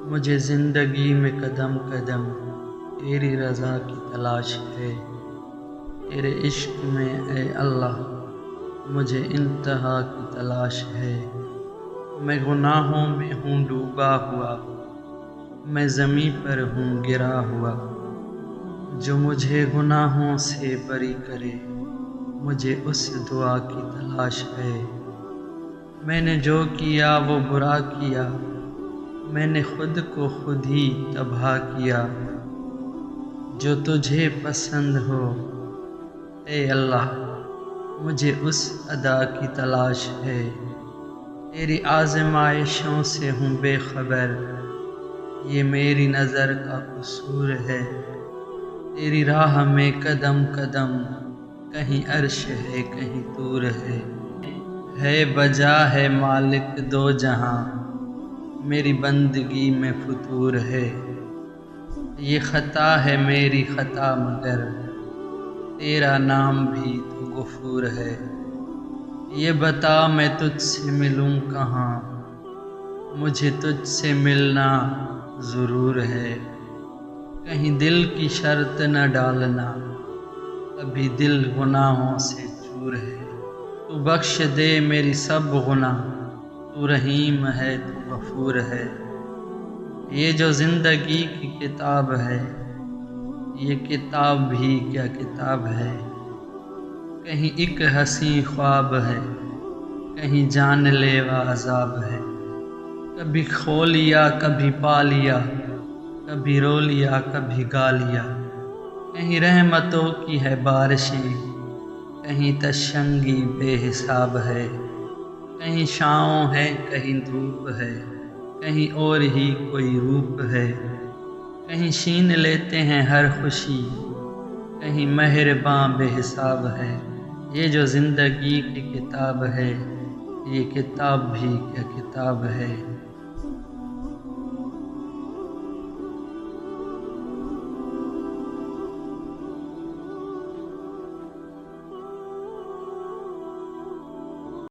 مجھے زندگی میں قدم قدم تیری رضا کی تلاش ہے۔ تیرے عشق میں اے اللہ مجھے انتہا کی تلاش ہے۔ میں گناہوں میں ہوں ڈوبا ہوا، میں زمیں پر ہوں گرا ہوا۔ جو مجھے گناہوں سے بری کرے، مجھے اس دعا کی تلاش ہے۔ میں نے جو کیا وہ برا کیا، میں نے خود کو خود ہی تباہ کیا۔ جو تجھے پسند ہو اے اللہ مجھے اس ادا کی تلاش ہے۔ تیری آزمائشوں سے ہوں بے خبر، یہ میری نظر کا قصور ہے۔ تیری راہ میں قدم قدم، کہیں عرش ہے کہیں طور ہے بجا ہے مالک دو جہاں، میری بندگی میں فطور ہے۔ یہ خطا ہے میری خطا مگر تیرا نام بھی تو غفور ہے۔ یہ بتا میں تجھ سے ملوں کہاں، مجھے تجھ سے ملنا ضرور ہے۔ کہیں دل کی شرط نہ ڈالنا، ابھی دل گناہوں سے چور ہے۔ تو بخش دے میری سب گناہ، تو رحیم ہے تو غفور ہے۔ یہ جو زندگی کی کتاب ہے، یہ کتاب بھی کیا کتاب ہے۔ کہیں ایک حسین خواب ہے، کہیں جان لیوا عذاب ہے۔ کبھی کھو لیا کبھی پا لیا، کبھی رو لیا کبھی گا لیا۔ کہیں رحمتوں کی ہے بارشیں، کہیں تشنگی بے حساب ہے۔ کہیں چھاؤں ہے کہیں دھوپ ہے، کہیں اور ہی کوئی روپ ہے۔ کہیں چھین لیتے ہیں ہر خوشی، کہیں مہرباں بے حساب ہے۔ یہ جو زندگی کی کتاب ہے، یہ کتاب بھی کیا کتاب ہے۔